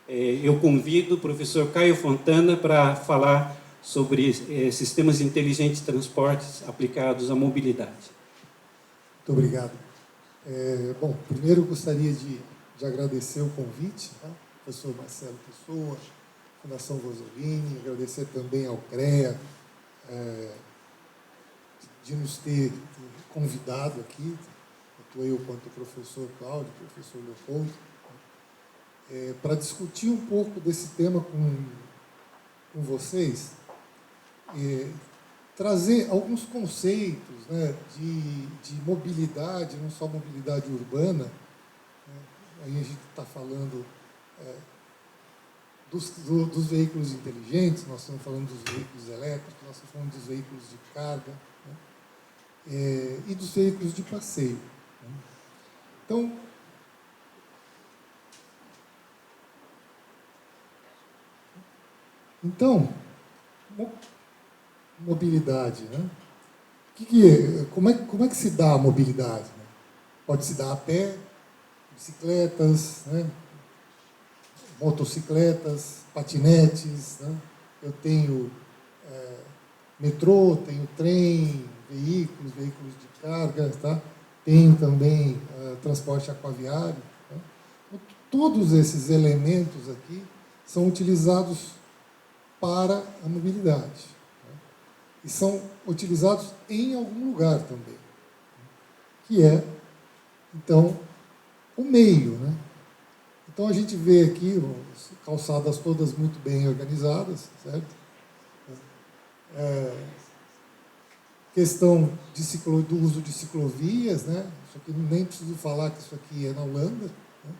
eu convido o professor Caio Fontana para falar sobre sistemas inteligentes de transportes aplicados à mobilidade. Muito obrigado. Bom, primeiro eu gostaria de agradecer o convite, tá? Professor Marcelo Pessoa, Fundação Rosolini, agradecer também ao CREA, de nos ter convidado aqui, tanto eu quanto o professor Cláudio, o professor Leopoldo, para discutir um pouco desse tema com vocês, trazer alguns conceitos, né, de mobilidade, não só mobilidade urbana, né? Aí a gente está falando dos veículos inteligentes, nós estamos falando dos veículos elétricos, nós estamos falando dos veículos de carga, né? E dos veículos de passeio, né? Então, mobilidade, né? Como é que se dá a mobilidade, né? Pode se dar a pé, bicicletas, né? Motocicletas, patinetes, né? Eu tenho metrô, tenho trem, veículos de carga, tá? Tenho também transporte aquaviário, né? Todos esses elementos aqui são utilizados para a mobilidade, né? E são utilizados em algum lugar também, que é, então, o meio, né? Então, a gente vê aqui calçadas todas muito bem organizadas, certo? Questão do uso de ciclovias, né? Isso aqui nem preciso falar que isso aqui é na Holanda, né?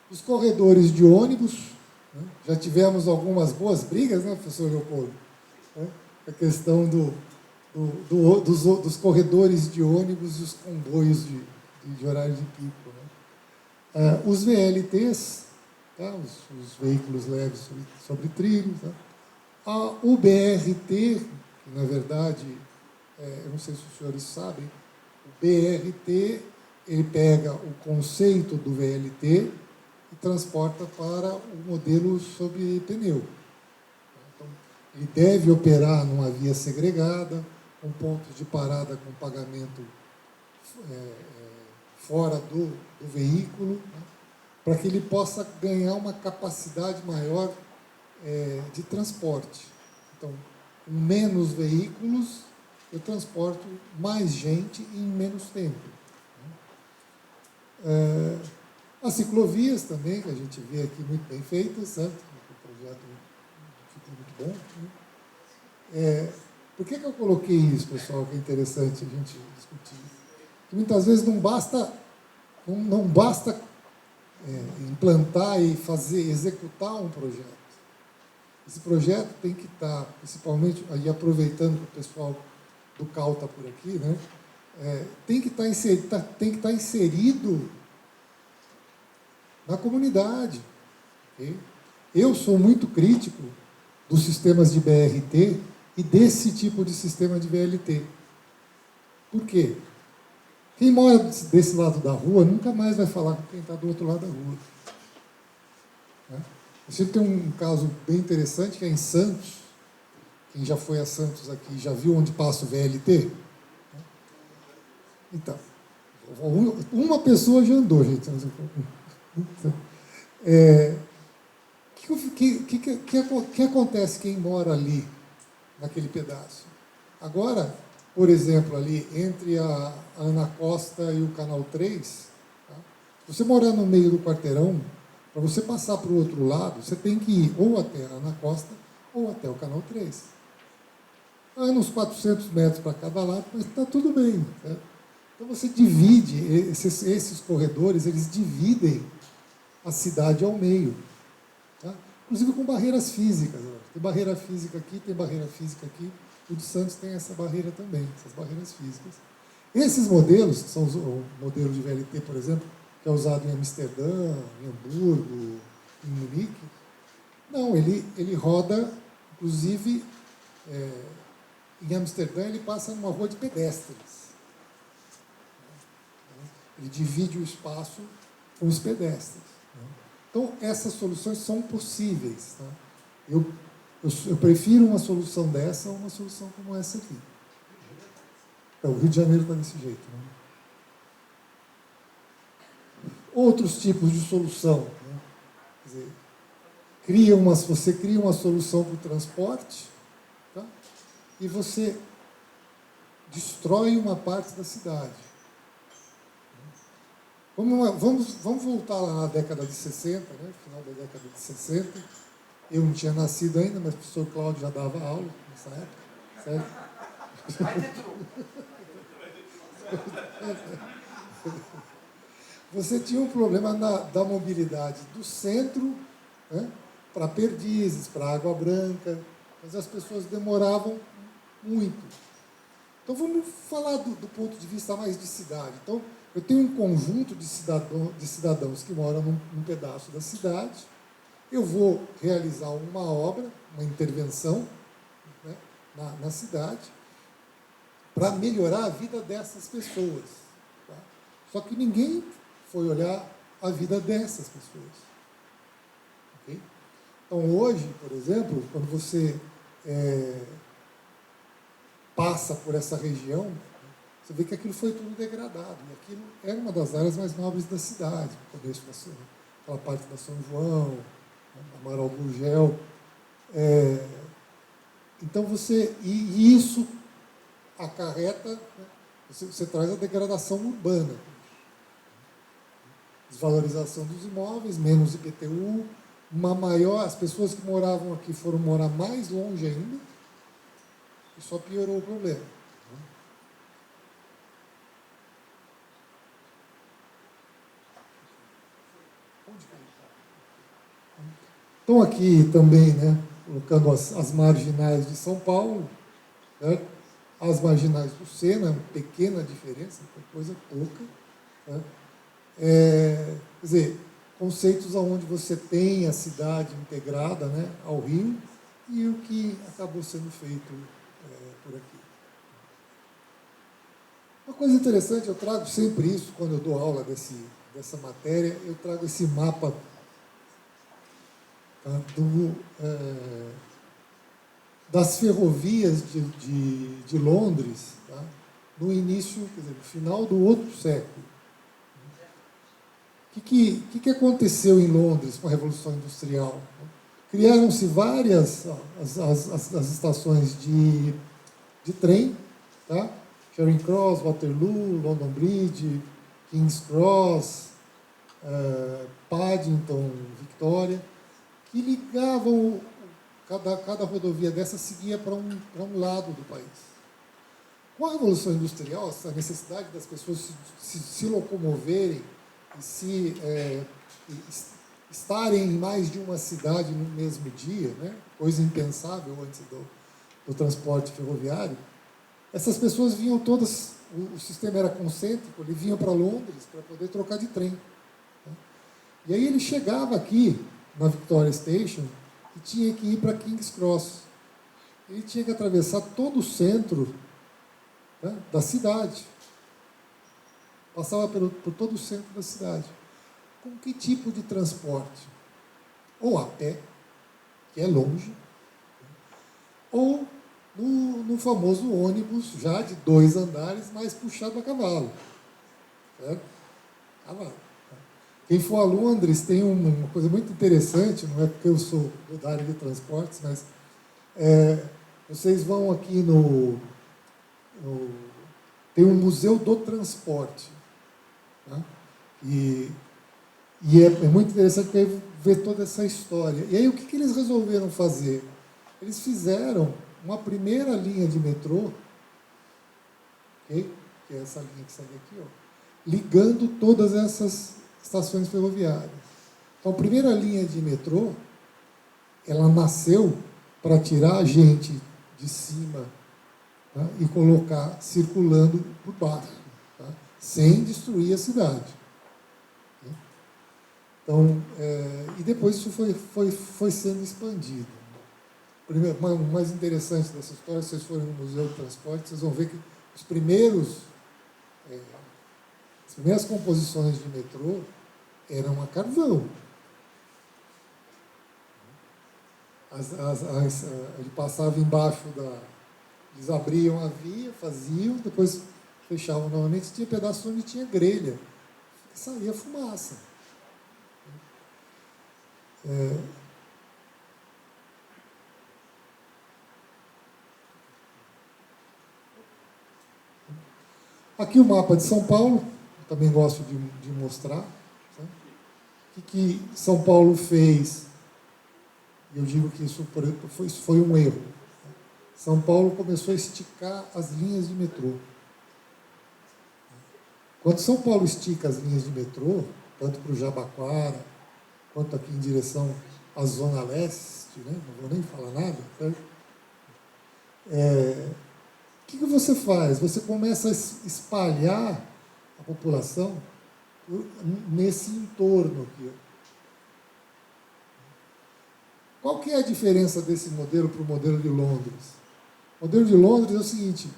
Os corredores de ônibus, né? Já tivemos algumas boas brigas, né, professor Leopoldo? Né? A questão dos corredores de ônibus e os comboios de horário de pico, né? Os VLTs, tá? Os veículos leves sobre trilhos, tá? O BRT, que na verdade, eu não sei se os senhores sabem, o BRT, ele pega o conceito do VLT e transporta para o modelo sobre pneu. Então, ele deve operar numa via segregada, com pontos de parada com pagamento fora do veículo, né, para que ele possa ganhar uma capacidade maior de transporte. Então, com menos veículos, eu transporto mais gente em menos tempo. As ciclovias também, que a gente vê aqui muito bem feitas, certo? O projeto ficou muito bom, né? Por que eu coloquei isso, pessoal, que é interessante a gente discutir? Porque muitas vezes não basta implantar e executar um projeto. Esse projeto tem que estar, principalmente, aí aproveitando que o pessoal do CAL está por aqui, né? Tem que estar inserido na comunidade. Okay? Eu sou muito crítico dos sistemas de BRT e desse tipo de sistema de VLT. Por quê? Quem mora desse lado da rua nunca mais vai falar com quem está do outro lado da rua. Né? Você tem um caso bem interessante, que é em Santos. Quem já foi a Santos aqui, já viu onde passa o VLT? Então, uma pessoa já andou, gente. Que acontece quem mora ali, naquele pedaço? Agora, por exemplo, ali entre a Ana Costa e o Canal 3, tá? Se você morar no meio do quarteirão, para você passar para o outro lado, você tem que ir ou até a Ana Costa ou até o Canal 3. Uns 400 metros para cada lado, mas está tudo bem. Tá? Então você divide, esses corredores, eles dividem a cidade ao meio. Tá? Inclusive com barreiras físicas. Tem barreira física aqui, tem barreira física aqui. O de Santos tem essa barreira também, essas barreiras físicas. Esses modelos, que são o modelo de VLT, por exemplo, que é usado em Amsterdã, em Hamburgo, em Munique, não, ele roda, inclusive, em Amsterdã ele passa numa rua de pedestres. Ele divide o espaço com os pedestres. Então, essas soluções são possíveis. Tá? Eu prefiro uma solução dessa a uma solução como essa aqui. Então, o Rio de Janeiro está desse jeito. Né? Outros tipos de solução. Né? Quer dizer, você cria uma solução para o transporte, tá? E você destrói uma parte da cidade. Vamos voltar lá na década de 60, né? Final da década de 60. Eu não tinha nascido ainda, mas o professor Cláudio já dava aula nessa época. Certo? Você tinha um problema da mobilidade do centro, né, para Perdizes, para Água Branca, mas as pessoas demoravam muito. Então vamos falar do ponto de vista mais de cidade. Então, eu tenho um conjunto de cidadãos que moram num pedaço da cidade, eu vou realizar uma obra, uma intervenção, né, na cidade, para melhorar a vida dessas pessoas. Tá? Só que ninguém foi olhar a vida dessas pessoas. Okay? Então, hoje, por exemplo, quando você passa por essa região, você vê que aquilo foi tudo degradado. E aquilo era uma das áreas mais nobres da cidade, no começo aquela parte da São João, Amaral Gurgel. Então, e isso acarreta, né, você traz a degradação urbana. Desvalorização dos imóveis, menos IPTU, as pessoas que moravam aqui foram morar mais longe ainda, e só piorou o problema. Então aqui também, né, colocando as marginais de São Paulo, né, as marginais do Sena, uma pequena diferença, coisa pouca. Né, quer dizer, conceitos onde você tem a cidade integrada, né, ao Rio, e o que acabou sendo feito por aqui. Uma coisa interessante, eu trago sempre isso, quando eu dou aula dessa matéria, eu trago esse mapa, tá, das ferrovias de Londres, tá, no início, quer dizer, no final do outro século. O que aconteceu em Londres com a Revolução Industrial? Criaram-se várias as estações de trem, tá? Charing Cross, Waterloo, London Bridge, King's Cross, Paddington, Victoria, que ligavam, cada rodovia dessa seguia para um lado do país. Com a Revolução Industrial, essa necessidade das pessoas se locomoverem e estarem em mais de uma cidade no mesmo dia, né? Coisa impensável antes do transporte ferroviário, essas pessoas vinham todas, o sistema era concêntrico, ele vinha para Londres para poder trocar de trem. Né? E aí ele chegava aqui, na Victoria Station, e tinha que ir para King's Cross. Ele tinha que atravessar todo o centro, né, da cidade. Passava por todo o centro da cidade. Com que tipo de transporte? Ou a pé, que é longe, ou no famoso ônibus já de 2 andares, mas puxado a cavalo. Certo? Cavalo. Quem for a Londres tem uma coisa muito interessante, não é porque eu sou da área de transportes, mas vocês vão aqui tem um museu do transporte. Tá? E é muito interessante ver toda essa história. E aí o que eles resolveram fazer? Eles fizeram uma primeira linha de metrô, okay? Que é essa linha que segue aqui, ó, ligando todas essas estações ferroviárias. Então, a primeira linha de metrô, ela nasceu para tirar a gente de cima, tá, e colocar circulando por baixo, tá, sem destruir a cidade. Então, e depois isso foi sendo expandido. Primeiro, o mais interessante dessa história, se vocês forem no Museu do Transporte, vocês vão ver que as primeiras composições de metrô eram a carvão. ele passava embaixo eles abriam a via, faziam, depois fechavam novamente, tinha pedaços onde tinha grelha, e saía fumaça. Aqui o mapa de São Paulo, também gosto de mostrar. Tá? O que São Paulo fez? Eu digo que isso foi um erro. São Paulo começou a esticar as linhas de metrô. Quando São Paulo estica as linhas de metrô, tanto para o Jabaquara, quanto aqui em direção à Zona Leste, né? Não vou nem falar nada, certo? O que você faz? Você começa a espalhar a população nesse entorno aqui. Qual que é a diferença desse modelo para o modelo de Londres? O modelo de Londres é o seguinte,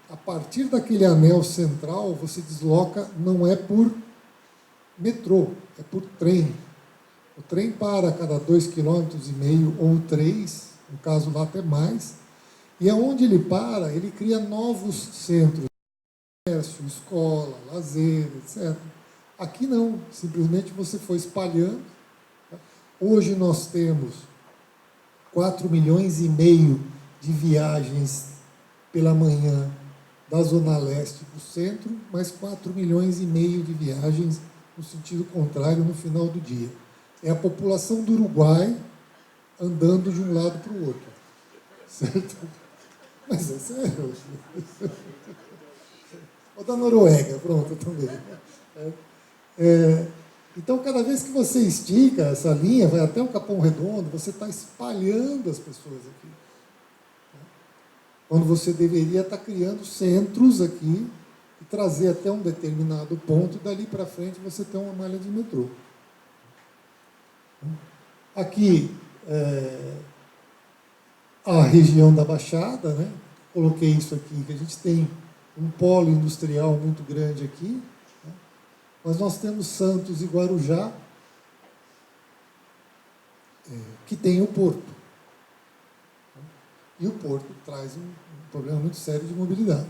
a partir daquele anel central, você desloca, não é por metrô, é por trem. O trem para a cada 2,5 km ou 3, no caso lá até mais, e aonde ele para, ele cria novos centros, comércio, escola, lazer, etc. Aqui não, simplesmente você foi espalhando. Hoje nós temos 4,5 milhões de viagens pela manhã da Zona Leste para o centro, mais 4,5 milhões de viagens no sentido contrário no final do dia. É a população do Uruguai andando de um lado para o outro. Certo? Mas é sério. Ou da Noruega, pronto, também. Então, cada vez que você estica essa linha, vai até o Capão Redondo, você está espalhando as pessoas aqui. Quando você deveria estar criando centros aqui e trazer até um determinado ponto, e dali para frente você tem uma malha de metrô. Aqui, a região da Baixada, né? Coloquei isso aqui, que a gente tem um polo industrial muito grande aqui, né? Mas nós temos Santos e Guarujá, que tem o porto. E o porto traz um problema muito sério de mobilidade.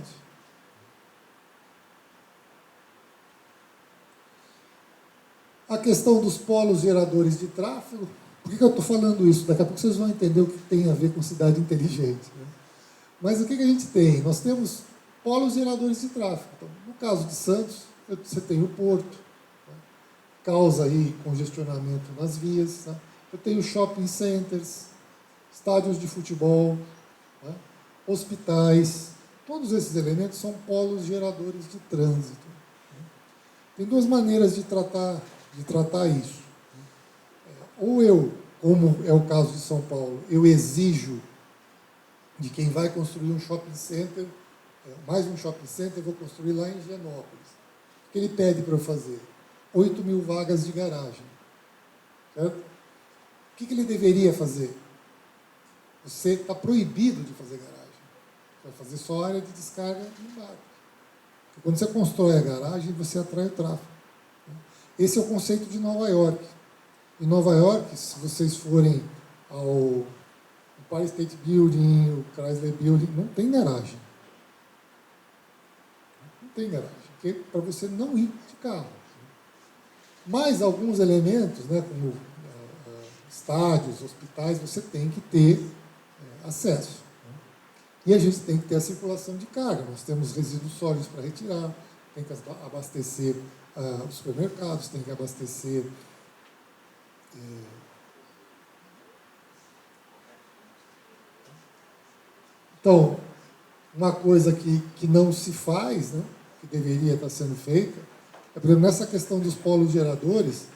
A questão dos polos geradores de tráfego. Por que eu estou falando isso? Daqui a pouco vocês vão entender o que tem a ver com cidade inteligente. Né? Mas o que a gente tem? Nós temos polos geradores de tráfego. Então, no caso de Santos, você tem o porto, né? Causa aí congestionamento nas vias. Tá? Eu tenho shopping centers, estádios de futebol, né? Hospitais. Todos esses elementos são polos geradores de trânsito. Né? Tem duas maneiras de tratar isso. Ou eu, como é o caso de São Paulo, eu exijo de quem vai construir um shopping center, mais um shopping center, eu vou construir lá em Higienópolis. O que ele pede para eu fazer? 8.000 vagas de garagem. Certo? O que ele deveria fazer? Você está proibido de fazer garagem. Você vai fazer só área de descarga embaixo. Porque quando você constrói a garagem, você atrai o tráfego. Esse é o conceito de Nova York. Em Nova York, se vocês forem ao Empire State Building, o Chrysler Building, não tem garagem. Não tem garagem, porque é para você não ir de carro. Mas alguns elementos, né, como estádios, hospitais, você tem que ter acesso. E a gente tem que ter a circulação de carga. Nós temos resíduos sólidos para retirar, tem que abastecer os supermercados, tem que abastecer Então, uma coisa que não se faz, né, que deveria estar sendo feita, é, por exemplo, nessa questão dos polos geradores,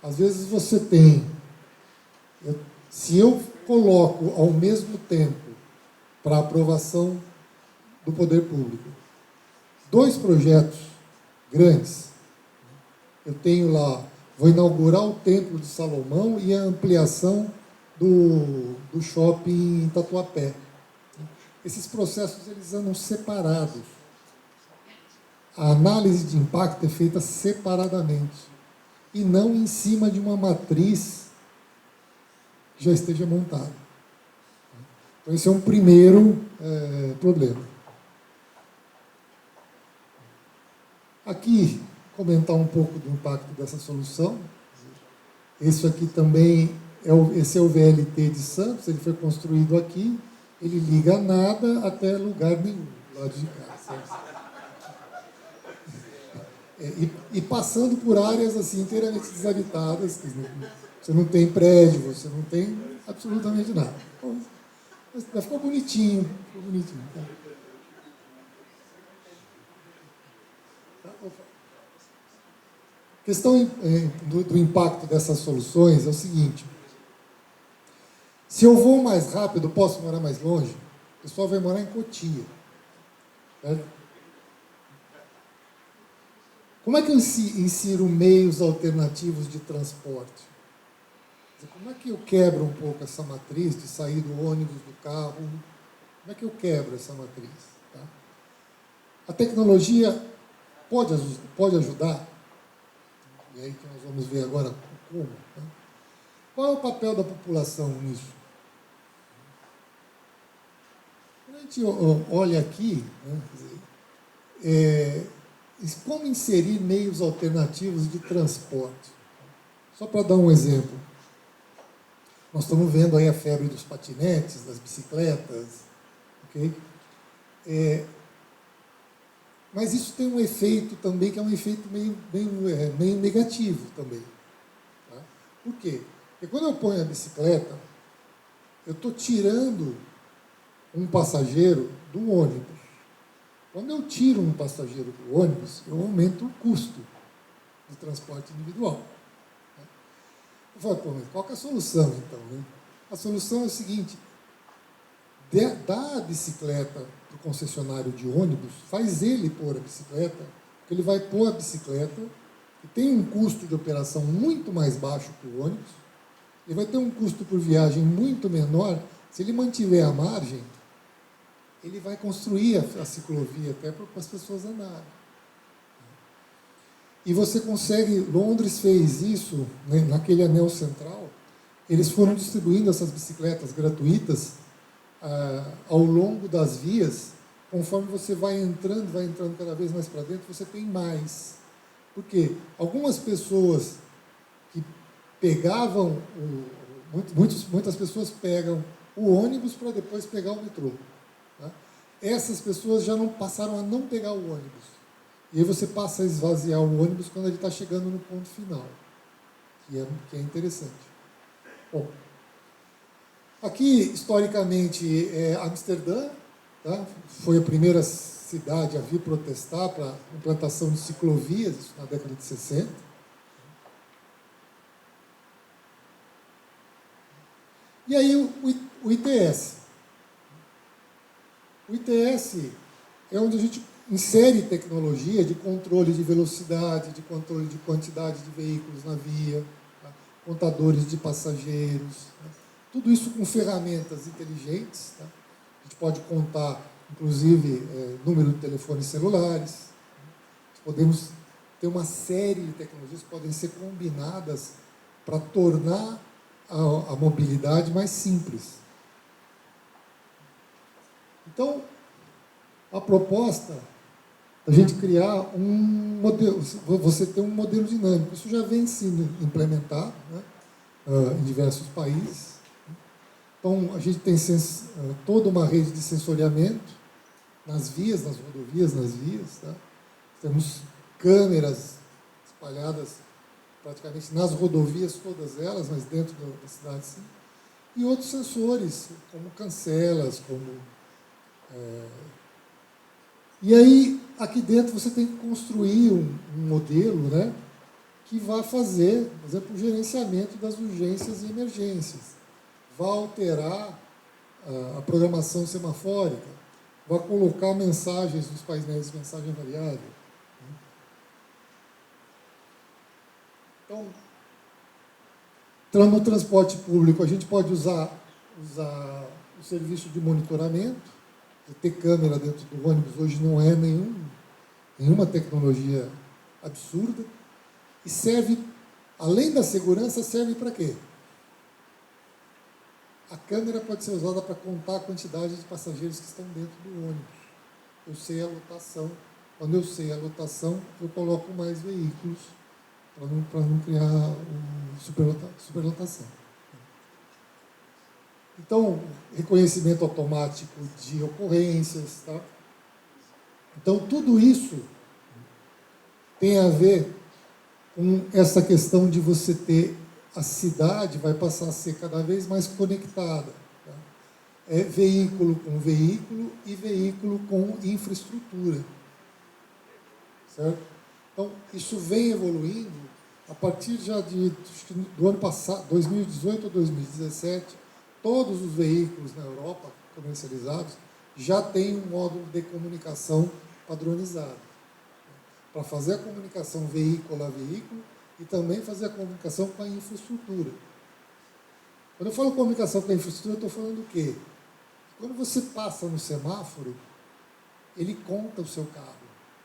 às vezes você tem, se eu coloco ao mesmo tempo para aprovação do poder público 2 projetos grandes, eu tenho lá, vou inaugurar o Templo de Salomão e a ampliação do shopping em Tatuapé. Esses processos eles andam separados. A análise de impacto é feita separadamente e não em cima de uma matriz já esteja montado. Então, esse é um primeiro problema. Aqui, comentar um pouco do impacto dessa solução. Esse aqui também, esse é o VLT de Santos, ele foi construído aqui, ele liga nada até lugar nenhum, do lado de cá. E passando por áreas assim, inteiramente desabitadas, você não tem prédio, você não tem absolutamente nada. Mas ficou bonitinho, ficou bonitinho. Tá? A questão do impacto dessas soluções é o seguinte: se eu vou mais rápido, posso morar mais longe, o pessoal vai morar em Cotia. Certo? Como é que eu insiro meios alternativos de transporte? Como é que eu quebro um pouco essa matriz de sair do ônibus, do carro? Como é que eu quebro essa matriz? Tá? A tecnologia pode ajudar, e aí que nós vamos ver agora como. Tá? Qual é o papel da população nisso? Quando a gente olha aqui, né, como inserir meios alternativos de transporte? Só para dar um exemplo. Nós estamos vendo aí a febre dos patinetes, das bicicletas, ok? Mas isso tem um efeito também, que é um efeito meio negativo também. Tá? Por quê? Porque quando eu ponho a bicicleta, eu estou tirando um passageiro do ônibus. Quando eu tiro um passageiro do ônibus, eu aumento o custo de transporte individual. Eu falei, pô, mas qual que é a solução, então? Né? A solução é o seguinte: dá a bicicleta para o concessionário de ônibus, faz ele pôr a bicicleta, porque ele vai pôr a bicicleta, que tem um custo de operação muito mais baixo que o ônibus, ele vai ter um custo por viagem muito menor. Se ele mantiver a margem, ele vai construir a ciclovia até para as pessoas andarem. E você consegue, Londres fez isso, né, naquele anel central, eles foram distribuindo essas bicicletas gratuitas ao longo das vias, conforme você vai entrando cada vez mais para dentro, você tem mais. Por quê? Algumas pessoas que pegavam, muitas pessoas pegam o ônibus para depois pegar o metrô. Tá? Essas pessoas já não passaram a não pegar o ônibus. E aí você passa a esvaziar o ônibus quando ele está chegando no ponto final, que é interessante. Bom, aqui, historicamente, Amsterdã, tá? Foi a primeira cidade a vir protestar para a implantação de ciclovias, isso na década de 60. E aí o ITS. O ITS é onde a gente insere tecnologia de controle de velocidade, de controle de quantidade de veículos na via, tá? Contadores de passageiros, tá? Tudo isso com ferramentas inteligentes. Tá? A gente pode contar, inclusive, número de telefones celulares. Podemos ter uma série de tecnologias que podem ser combinadas para tornar a mobilidade mais simples. Então, a proposta a gente criar um modelo, você ter um modelo dinâmico. Isso já vem sendo implementado, né, em diversos países. Então, a gente tem toda uma rede de sensoriamento nas vias, nas rodovias, nas vias. Tá? Temos câmeras espalhadas praticamente nas rodovias, todas elas, mas dentro da cidade, sim. E outros sensores, como cancelas, E aí, aqui dentro, você tem que construir um modelo, né, que vai fazer, por exemplo, o gerenciamento das urgências e emergências. Vai alterar a programação semafórica, vai colocar mensagens nos painéis de mensagem variável. Então, no transporte público, a gente pode usar o serviço de monitoramento. Ter câmera dentro do ônibus hoje não é nenhuma tecnologia absurda. E serve, além da segurança, serve para quê? A câmera pode ser usada para contar a quantidade de passageiros que estão dentro do ônibus. Eu sei a lotação. Quando eu sei a lotação, eu coloco mais veículos para não criar superlotação. Então, reconhecimento automático de ocorrências. Tá? Então, tudo isso tem a ver com essa questão de você ter a cidade vai passar a ser cada vez mais conectada. Tá? É veículo com veículo e veículo com infraestrutura. Certo? Então, isso vem evoluindo a partir já do ano passado, 2018 ou 2017, todos os veículos na Europa comercializados já têm um módulo de comunicação padronizado. Para fazer a comunicação veículo a veículo e também fazer a comunicação com a infraestrutura. Quando eu falo comunicação com a infraestrutura, eu estou falando do quê? Quando você passa no semáforo, ele conta o seu carro,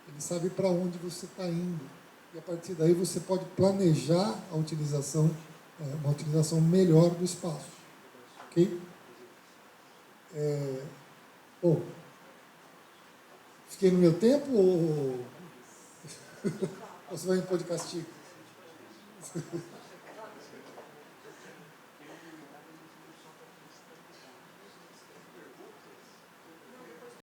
ele sabe para onde você está indo, e a partir daí você pode planejar a utilização, uma utilização melhor do espaço. Ok? Bom, fiquei no meu tempo ou você vai me pôr de castigo?